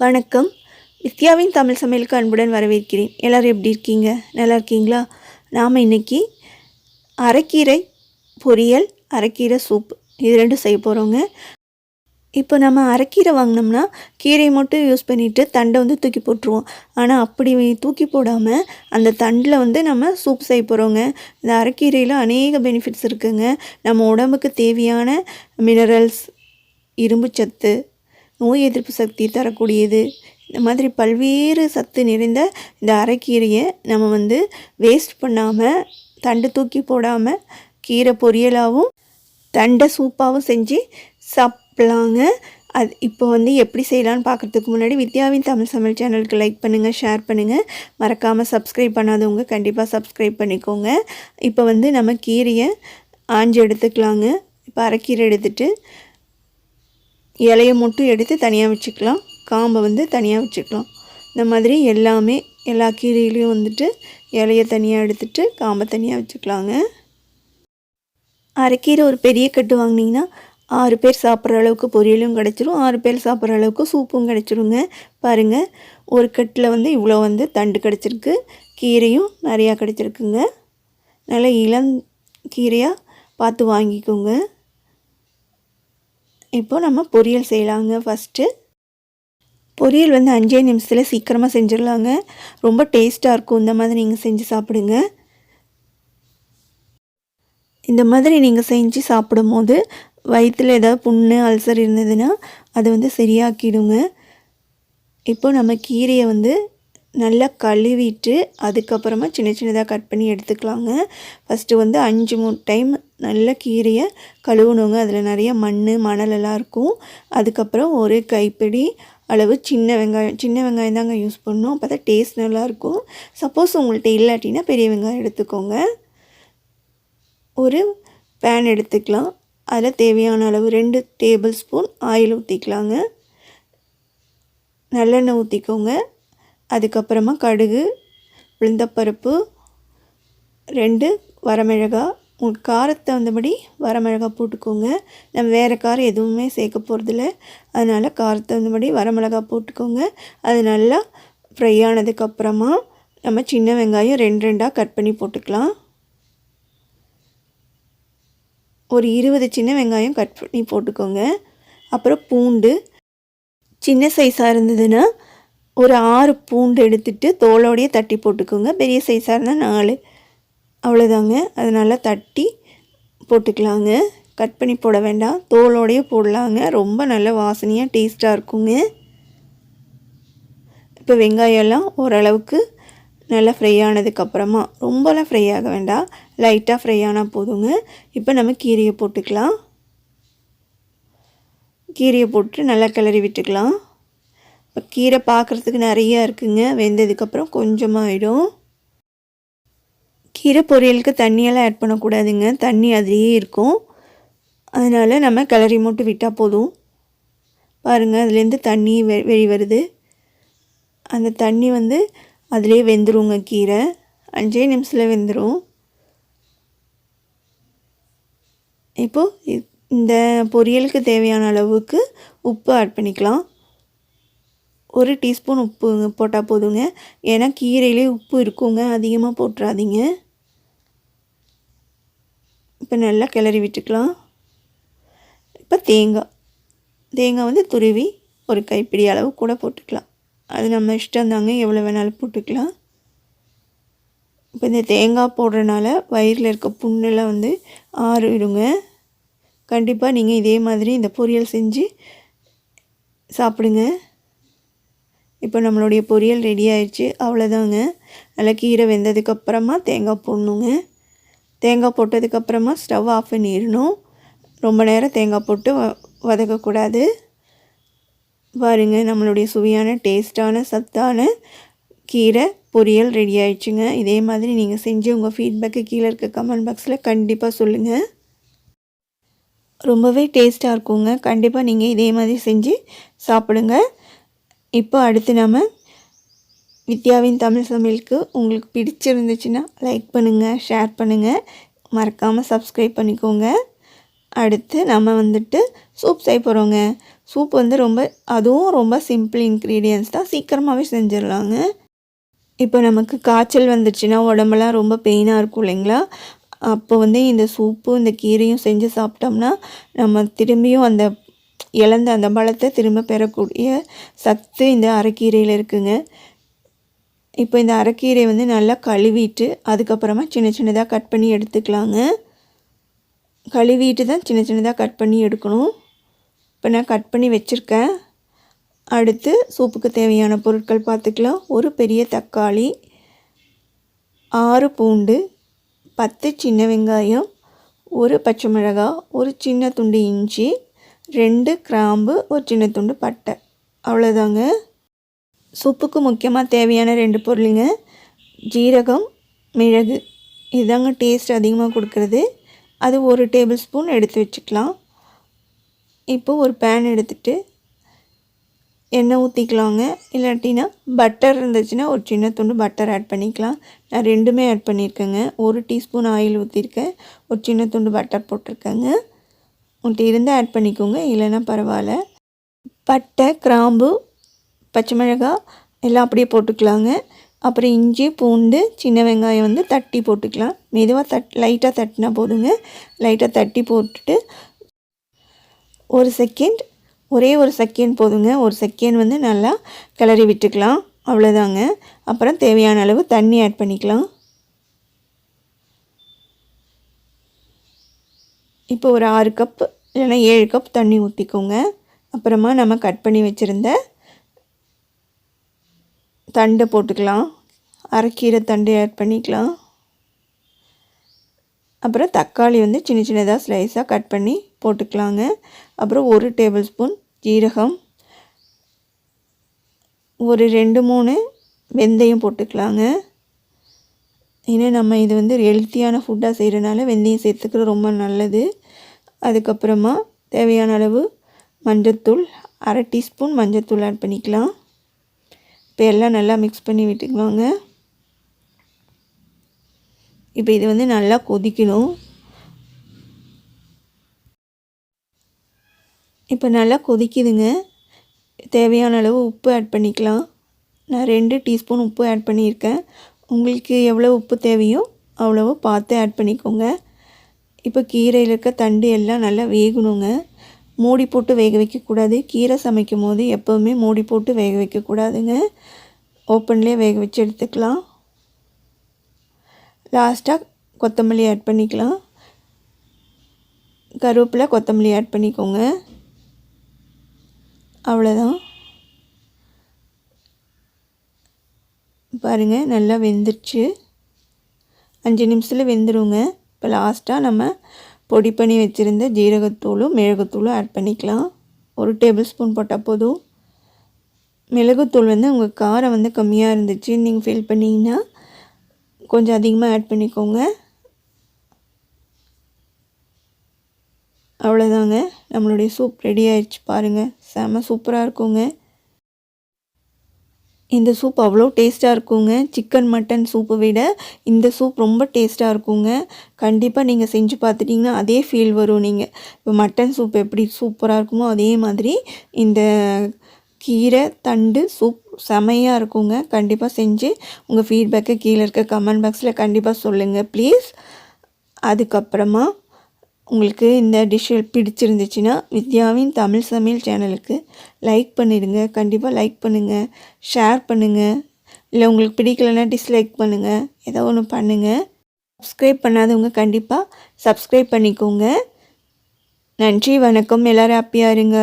வணக்கம். வித்யாவின் தமிழ் சமையலுக்கு அன்புடன் வரவேற்கிறேன். எல்லோரும் எப்படி இருக்கீங்க? நல்லா இருக்கீங்களா? நாம் இன்றைக்கி அரைக்கீரை பொரியல், அரைக்கீரை சூப் இது ரெண்டும் செய்ய போகிறோங்க. இப்போ நம்ம அரைக்கீரை வாங்கினோம்னா கீரையை மட்டும் யூஸ் பண்ணிவிட்டு தண்டை தூக்கி போட்டுருவோம். ஆனால் அப்படி தூக்கி போடாமல் அந்த தண்டில் நம்ம சூப் செய்ய போகிறோங்க. இந்த அரைக்கீரையில் அநேக பெனிஃபிட்ஸ் இருக்குதுங்க. நம்ம உடம்புக்கு தேவையான மினரல்ஸ், இரும்பு சத்து, நோய் எதிர்ப்பு சக்தி தரக்கூடியது, இந்த மாதிரி பல்வேறு சத்து நிறைந்த இந்த அரைக்கீரையை நம்ம வேஸ்ட் பண்ணாமல் தண்டு தூக்கி போடாமல் கீரை பொரியலாகவும் தண்டை சூப்பாகவும் செஞ்சு சாப்பிட்லாங்க. அது இப்போ எப்படி செய்யலான்னு பார்க்குறதுக்கு முன்னாடி வித்யாவின் தமிழ் சமையல் சேனலுக்கு லைக் பண்ணுங்கள், ஷேர் பண்ணுங்கள். மறக்காமல் சப்ஸ்கிரைப் பண்ணாதவங்க கண்டிப்பாக சப்ஸ்கிரைப் பண்ணிக்கோங்க. இப்போ நம்ம கீரையை ஆஞ்சு எடுத்துக்கலாங்க. இப்போ அரைக்கீரை எடுத்துகிட்டு இலையை மட்டும் எடுத்து தனியாக வச்சுக்கலாம், காம்பை தனியாக வச்சுக்கலாம். இந்த மாதிரி எல்லா கீரையிலையும் இலையை தனியாக எடுத்துகிட்டு காம்பை தனியாக வச்சுக்கலாங்க. அரைக்கீரை ஒரு பெரிய கட்டு வாங்கினீங்கன்னா 6 பேர் சாப்பிட்ற அளவுக்கு பொரியலும் கிடச்சிரும், 6 பேர் சாப்பிட்ற அளவுக்கு சூப்பும் கிடச்சிருங்க. பாருங்கள், ஒரு கட்டில் இவ்வளோ தண்டு கிடச்சிருக்கு, கீரையும் நிறையா கிடச்சிருக்குங்க. நல்லா இளம் கீரையாக பார்த்து வாங்கிக்கோங்க. இப்போ நம்ம பொரியல் செய்யலாங்க. ஃபஸ்ட்டு பொரியல் 5 நிமிஷத்தில் சீக்கிரமாக செஞ்சிடலாங்க. ரொம்ப டேஸ்ட்டாக இருக்கும். இந்த மாதிரி நீங்கள் செஞ்சு சாப்பிடுங்க. இந்த மாதிரி நீங்கள் செஞ்சு சாப்பிடும் போது வயிற்றில் ஏதாவது புண்ணு, அல்சர் இருந்ததுன்னா அதை சரியாக்கிடுங்க. இப்போ நம்ம கீரையை நல்லா கழுவிட்டு அதுக்கப்புறமா சின்ன சின்னதாக கட் பண்ணி எடுத்துக்கலாங்க. ஃபஸ்ட்டு 5-3 டைம் நல்ல கீரையை கழுவணுங்க. அதில் நிறைய மணலெல்லாம் இருக்கும். அதுக்கப்புறம் ஒரு கைப்பிடி அளவு சின்ன வெங்காயம் தாங்க யூஸ் பண்ணணும். அப்போ தான் டேஸ்ட் நல்லாயிருக்கும். சப்போஸ் உங்கள்கிட்ட இல்லாட்டினா பெரிய வெங்காயம் எடுத்துக்கோங்க. ஒரு பேன் எடுத்துக்கலாம். அதில் தேவையான அளவு 2 டேபிள் ஸ்பூன் ஆயில் ஊற்றிக்கலாங்க. நல்லெண்ணெய் ஊற்றிக்கோங்க. அதுக்கப்புறமா கடுகு, உளுந்தப்பருப்பு, 2 வரமிளகாய், உங்களுக்கு காரத்தை தகுந்தபடி வரமிளகாய் போட்டுக்கோங்க. நம்ம வேறு காரம் எதுவுமே சேர்க்க போகிறதில்ல, அதனால் காரத்தை தகுந்தபடி வரமிளகாய் போட்டுக்கோங்க. அது நல்லா ஃப்ரை ஆனதுக்கப்புறமா நம்ம சின்ன வெங்காயம் 2 கட் பண்ணி போட்டுக்கலாம். ஒரு 20 சின்ன வெங்காயம் கட் பண்ணி போட்டுக்கோங்க. அப்புறம் பூண்டு சின்ன சைஸாக இருந்ததுன்னா ஒரு 6 பூண்டு எடுத்துகிட்டு தோலோடையே தட்டி போட்டுக்கோங்க. பெரிய சைஸாக இருந்தால் 4, அவ்வளோதாங்க. அது நல்லா தட்டி போட்டுக்கலாங்க. கட் பண்ணி போட வேண்டாம், தோலோடையே போடலாங்க. ரொம்ப நல்ல வாசனையாக டேஸ்ட்டாக இருக்குங்க. இப்போ வெங்காயம்லாம் ஓரளவுக்கு நல்லா ஃப்ரை ஆனதுக்கப்புறமா, ரொம்பலாம் ஃப்ரை ஆக வேண்டாம், லைட்டாக ஃப்ரை ஆனால் போதுங்க. இப்போ நம்ம கீரையை போட்டுக்கலாம். கீரையை போட்டு நல்லா கிளறி விட்டுக்கலாம். இப்போ கீரை பார்க்குறதுக்கு நிறையா இருக்குங்க. வெந்ததுக்கப்புறம் கொஞ்சமாக ஆகிடும். கீரை பொரியலுக்கு தண்ணியெல்லாம் ஆட் பண்ணக்கூடாதுங்க, தண்ணி அதிலே இருக்கும். அதனால் நம்ம கிளறி மட்டும் விட்டால் போதும். பாருங்கள், அதுலேருந்து தண்ணி வெளி வருது. அந்த தண்ணி அதிலே வெந்துருங்க. கீரை 5 நிமிஷத்தில் வெந்துடும். இப்போது இந்த பொரியலுக்கு தேவையான அளவுக்கு உப்பு ஆட் பண்ணிக்கலாம். 1 டீஸ்பூன் உப்பு போட்டால் போதுங்க. ஏன்னா கீரையிலே உப்பு இருக்குங்க, அதிகமாக போட்டுறாதீங்க. இப்போ நல்லா கிளறி விட்டுக்கலாம். இப்போ தேங்காய் துருவி ஒரு கைப்பிடி அளவு கூட போட்டுக்கலாம். அது நம்ம இஷ்டம் தாங்க, எவ்வளோ வேணாலும் போட்டுக்கலாம். இப்போ இந்த தேங்காய் போடுறதுனால வயிறில் இருக்க புண்ணெல்லாம் ஆறிடுங்க. கண்டிப்பாக நீங்கள் இதே மாதிரி இந்த பொரியல் செஞ்சு சாப்பிடுங்க. இப்போ நம்மளுடைய பொரியல் ரெடி ஆயிடுச்சு, அவ்வளோதாங்க. நல்லா கீரை வெந்ததுக்கப்புறமா தேங்காய் போடணுங்க. தேங்காய் போட்டதுக்கப்புறமா ஸ்டவ் ஆஃப் பண்ணிடணும். ரொம்ப நேரம் தேங்காய் போட்டு வதக்கக்கூடாது. பாருங்க, நம்மளுடைய சுவையான டேஸ்ட்டான சத்தான கீரை பொரியல் ரெடி ஆயிடுச்சுங்க. இதே மாதிரி நீங்கள் செஞ்சு உங்கள் ஃபீட்பேக்கு கீழே இருக்க கமெண்ட் பாக்ஸில் கண்டிப்பாக சொல்லுங்கள். ரொம்பவே டேஸ்ட்டாக இருக்குங்க. கண்டிப்பாக நீங்கள் இதே மாதிரி செஞ்சு சாப்பிடுங்க. இப்போ அடுத்து நம்ம வித்யாவின் தமிழ் சமையலுக்கு உங்களுக்கு பிடிச்சிருந்துச்சுன்னா லைக் பண்ணுங்கள், ஷேர் பண்ணுங்கள், மறக்காமல் சப்ஸ்கிரைப் பண்ணிக்கோங்க. அடுத்து நம்ம வந்துட்டு சூப் செய்ய போகிறோங்க. சூப் வந்து அதுவும் ரொம்ப சிம்பிள் இன்க்ரீடியன்ட்ஸ் தான், சீக்கிரமாகவே செஞ்சிடலாங்க. இப்போ நமக்கு காய்ச்சல் வந்துடுச்சுன்னா உடம்பெல்லாம் ரொம்ப பெயினாக இருக்கும் இல்லைங்களா? அப்போ வந்து இந்த சூப்பு இந்த கீரையும் செஞ்சு சாப்பிட்டோம்னா நம்ம திரும்பியும் அந்த இழந்த அந்த பலத்தை திரும்ப பெறக்கூடிய சத்து இந்த அரைக்கீரையில் இருக்குங்க. இப்போ இந்த அரைக்கீரை வந்து நல்லா கழுவிட்டு அதுக்கப்புறமா சின்ன சின்னதாக கட் பண்ணி எடுத்துக்கலாங்க. கழுவிட்டு தான் சின்ன சின்னதாக கட் பண்ணி எடுக்கணும். இப்போ நான் கட் பண்ணி வச்சுருக்கேன். அடுத்து சூப்புக்கு தேவையான பொருட்கள் பார்த்துக்கலாம். ஒரு பெரிய தக்காளி, 6 பூண்டு, 10 சின்ன வெங்காயம், ஒரு பச்சை மிளகாய், ஒரு சின்ன துண்டு இஞ்சி, 2 கிராம்பு, ஒரு சின்ன துண்டு பட்டை. அவ்வளோதாங்க. சூப்புக்கு முக்கியமாக தேவையான 2 பொருளுங்க. ஜீரகம், மிளகு. இதுதாங்க டேஸ்ட் அதிகமாக கொடுக்குறது. அது 1 டேபிள் ஸ்பூன் எடுத்து வச்சுக்கலாம். இப்போ ஒரு பேன் எடுத்துகிட்டு எண்ணெய் ஊற்றிக்கலாங்க. இல்லாட்டினா பட்டர் இருந்துச்சுன்னா ஒரு சின்ன துண்டு பட்டர் ஆட் பண்ணிக்கலாம். நான் ரெண்டுமே ஆட் பண்ணியிருக்கேங்க. 1 டீஸ்பூன் ஆயில் ஊற்றிருக்கேன், ஒரு சின்ன துண்டு பட்டர் போட்டிருக்கேங்க. உங்கள்கிட்ட இருந்தால் ஆட் பண்ணிக்கோங்க, இல்லைன்னா பரவாயில்ல. பட்டை, கிராம்பு, பச்சை மிளகாய் எல்லாம் அப்படியே போட்டுக்கலாங்க. அப்புறம் இஞ்சி, பூண்டு, சின்ன வெங்காயம் வந்து தட்டி போட்டுக்கலாம். மெதுவாக லைட்டாக தட்டினா போதுங்க. லைட்டாக தட்டி போட்டுட்டு ஒரே ஒரு செகண்ட் போதுங்க. ஒரு செகண்ட் வந்து நல்லா கிளறி விட்டுக்கலாம். அவ்வளோதாங்க. அப்புறம் தேவையான அளவு தண்ணி ஆட் பண்ணிக்கலாம். இப்போ ஒரு 6 கப் இல்லைன்னா 7 கப் தண்ணி ஊற்றிக்கோங்க. அப்புறமா நம்ம கட் பண்ணி வச்சுருந்த தண்டை போட்டுக்கலாம். அரைக்கீரை தண்டு ஆட் பண்ணிக்கலாம். அப்புறம் தக்காளி வந்து சின்ன சின்னதாக ஸ்லைஸாக கட் பண்ணி போட்டுக்கலாங்க. அப்புறம் 1 டேபிள் ஸ்பூன் ஜீரகம், ஒரு 2-3 வெந்தயம் போட்டுக்கலாங்க. ஏன்னா நம்ம இது வந்து ஹெல்த்தியான ஃபுட்டாக செய்கிறனால வெந்தயம் சேர்த்துக்கிறது ரொம்ப நல்லது. அதுக்கப்புறமா தேவையான அளவு மஞ்சத்தூள், 1/2 டீஸ்பூன் மஞ்சத்தூள் ஆட் பண்ணிக்கலாம். இப்போ எல்லாம் நல்லா மிக்ஸ் பண்ணி விட்டுக்கலாங்க. இப்போ இது வந்து நல்லா கொதிக்கணும். இப்போ நல்லா கொதிக்குதுங்க. தேவையான அளவு உப்பு ஆட் பண்ணிக்கலாம். நான் 2 டீஸ்பூன் உப்பு ஆட் பண்ணியிருக்கேன். உங்களுக்கு எவ்வளோ உப்பு தேவையோ அவ்வளோ பார்த்து ஆட் பண்ணிக்கோங்க. இப்போ கீரையில் இருக்க தண்டு எல்லாம் நல்லா வேகணுங்க. மூடி போட்டு வேக வைக்கக்கூடாது. கீரை சமைக்கும் போது எப்போவுமே மூடி போட்டு வேக வைக்கக்கூடாதுங்க. ஓப்பன்லேயே வேக வச்சு எடுத்துக்கலாம். லாஸ்ட்டாக கொத்தமல்லி ஆட் பண்ணிக்கலாம். கருவேப்பிலை, கொத்தமல்லி ஆட் பண்ணிக்கோங்க. அவ்வளோதான். பாருங்கள், நல்லா வெந்துருச்சு. 5 நிமிஷத்தில் வெந்துடுங்க. இப்போ லாஸ்ட்டாக நம்ம பொடி பண்ணி வச்சுருந்த ஜீரகத்தூளும் மிளகுத்தூளும் ஆட் பண்ணிக்கலாம். 1 டேபிள் ஸ்பூன் போட்டால் போதும். மிளகுத்தூள் வந்து உங்கள் காரம் வந்து கம்மியாக இருந்துச்சு நீங்கள் ஃபீல் பண்ணிங்கன்னா கொஞ்சம் அதிகமாக ஆட் பண்ணிக்கோங்க. அவ்வளோதாங்க, நம்மளுடைய சூப் ரெடி ஆயிடுச்சு. பாருங்கள், செம சூப்பராக இருக்குங்க. இந்த சூப் அவ்வளோ டேஸ்ட்டாக இருக்குங்க. சிக்கன் மட்டன் சூப்பை விட இந்த சூப் ரொம்ப டேஸ்ட்டாக இருக்குங்க. கண்டிப்பாக நீங்கள் செஞ்சு பார்த்துட்டிங்கன்னா அதே ஃபீல் வரும். நீங்கள் இப்போ மட்டன் சூப் எப்படி சூப்பராக இருக்குமோ அதே மாதிரி இந்த கீரை தண்டு சூப் செமையாக இருக்குங்க. கண்டிப்பாக செஞ்சு உங்கள் ஃபீட்பேக்கை கீழே இருக்க கமெண்ட் பாக்ஸில் கண்டிப்பாக சொல்லுங்கள் ப்ளீஸ். அதுக்கப்புறமா உங்களுக்கு இந்த டிஷ் பிடிச்சிருந்துச்சுன்னா வித்யாவின் தமிழ் சமையல் சேனலுக்கு லைக் பண்ணிடுங்க. கண்டிப்பாக லைக் பண்ணுங்கள், ஷேர் பண்ணுங்கள். இல்லை உங்களுக்கு பிடிக்கலைன்னா டிஸ்லைக் பண்ணுங்கள், ஏதோ ஒன்று பண்ணுங்கள். சப்ஸ்கிரைப் பண்ணாதவங்க கண்டிப்பாக சப்ஸ்கிரைப் பண்ணிக்கோங்க. நன்றி, வணக்கம். எல்லோரும் ஹாப்பியாக இருங்க.